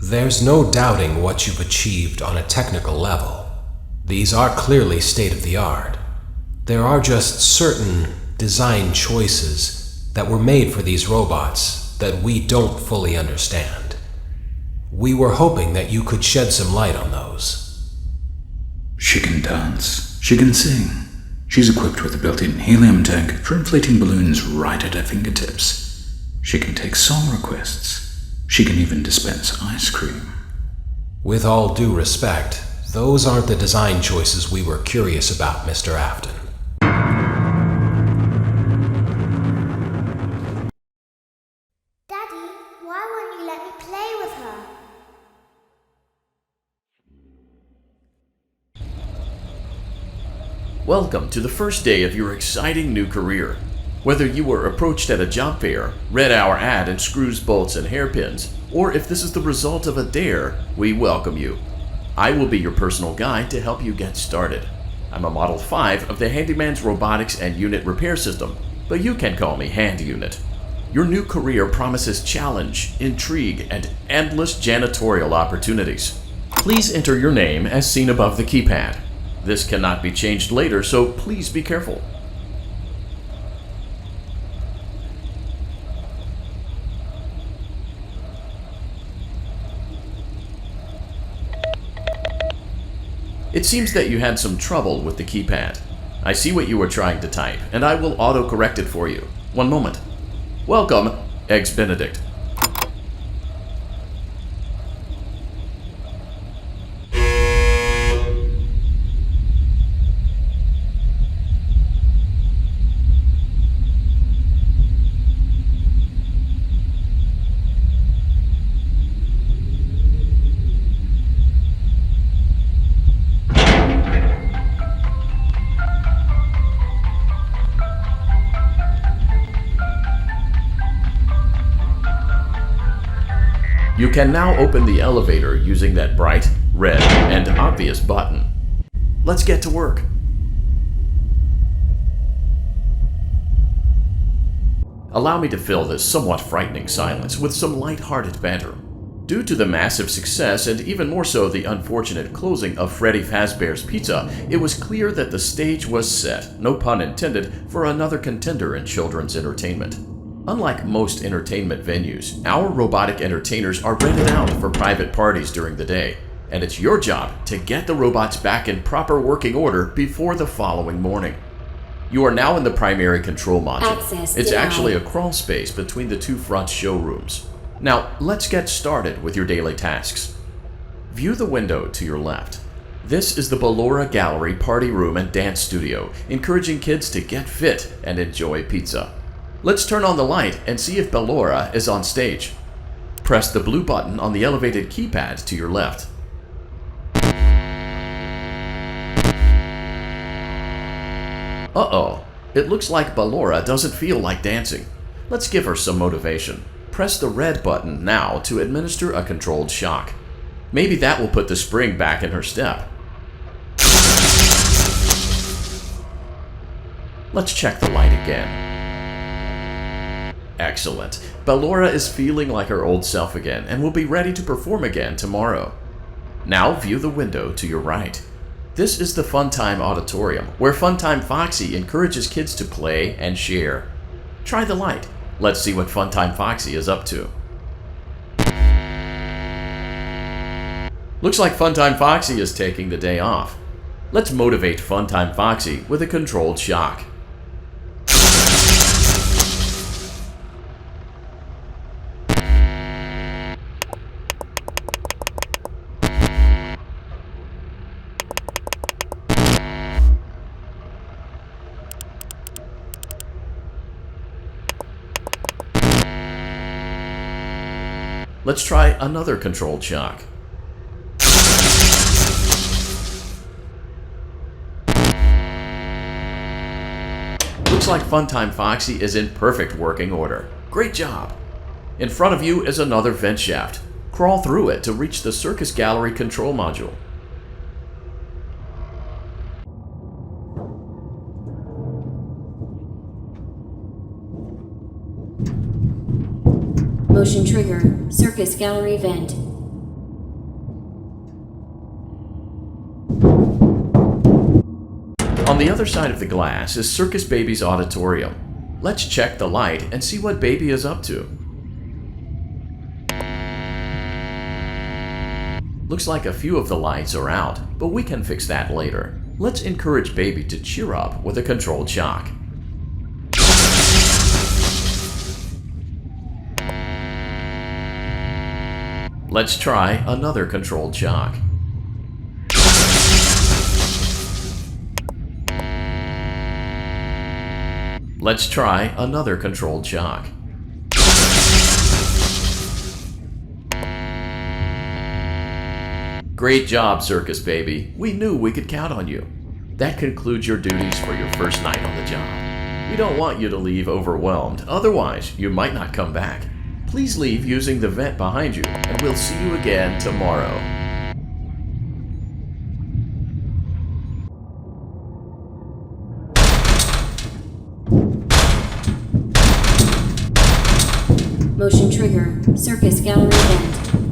There's no doubting what you've achieved on a technical level. These are clearly state-of-the-art. There are just certain design choices that were made for these robots that we don't fully understand. We were hoping that you could shed some light on those. She can dance. She can sing. She's equipped with a built-in helium tank for inflating balloons right at her fingertips. She can take song requests. She can even dispense ice cream. With all due respect, those aren't the design choices we were curious about, Mr. Afton. Daddy, why won't you let me play with her? Welcome to the first day of your exciting new career. Whether you were approached at a job fair, read our ad in screws, bolts, and hairpins, or if this is the result of a dare, we welcome you. I will be your personal guide to help you get started. I'm a Model 5 of the Handyman's Robotics and Unit Repair System, but you can call me Hand Unit. Your new career promises challenge, intrigue, and endless janitorial opportunities. Please enter your name as seen above the keypad. This cannot be changed later, so please be careful. It seems that you had some trouble with the keypad. I see what you were trying to type, and I will auto-correct it for you. One moment. Welcome, Eggs Benedict. You can now open the elevator using that bright, red, and obvious button. Let's get to work. Allow me to fill this somewhat frightening silence with some light-hearted banter. Due to the massive success, and even more so the unfortunate closing of Freddy Fazbear's Pizza, it was clear that the stage was set, no pun intended, for another contender in children's entertainment. Unlike most entertainment venues, our robotic entertainers are rented out for private parties during the day, and it's your job to get the robots back in proper working order before the following morning. You are now in the primary control module. It's actually a crawl space between the two front showrooms. Now, let's get started with your daily tasks. View the window to your left. This is the Ballora Gallery Party Room and Dance Studio, encouraging kids to get fit and enjoy pizza. Let's turn on the light and see if Ballora is on stage. Press the blue button on the elevated keypad to your left. Uh-oh, it looks like Ballora doesn't feel like dancing. Let's give her some motivation. Press the red button now to administer a controlled shock. Maybe that will put the spring back in her step. Let's check the light again. Excellent. Ballora is feeling like her old self again and will be ready to perform again tomorrow. Now view the window to your right. This is the Funtime Auditorium, where Funtime Foxy encourages kids to play and share. Try the light. Let's see what Funtime Foxy is up to. Looks like Funtime Foxy is taking the day off. Let's motivate Funtime Foxy with a controlled shock. Let's try another controlled shock. Looks like Funtime Foxy is in perfect working order. Great job! In front of you is another vent shaft. Crawl through it to reach the Circus Gallery control module. Motion trigger, Circus Gallery vent. On the other side of the glass is Circus Baby's auditorium. Let's check the light and see what Baby is up to. Looks like a few of the lights are out, but we can fix that later. Let's encourage Baby to cheer up with a controlled shock. Let's try another controlled shock. Let's try another controlled shock. Great job, Circus Baby. We knew we could count on you. That concludes your duties for your first night on the job. We don't want you to leave overwhelmed, otherwise you might not come back. Please leave using the vent behind you, and we'll see you again tomorrow. Motion trigger. Circus gallery vent.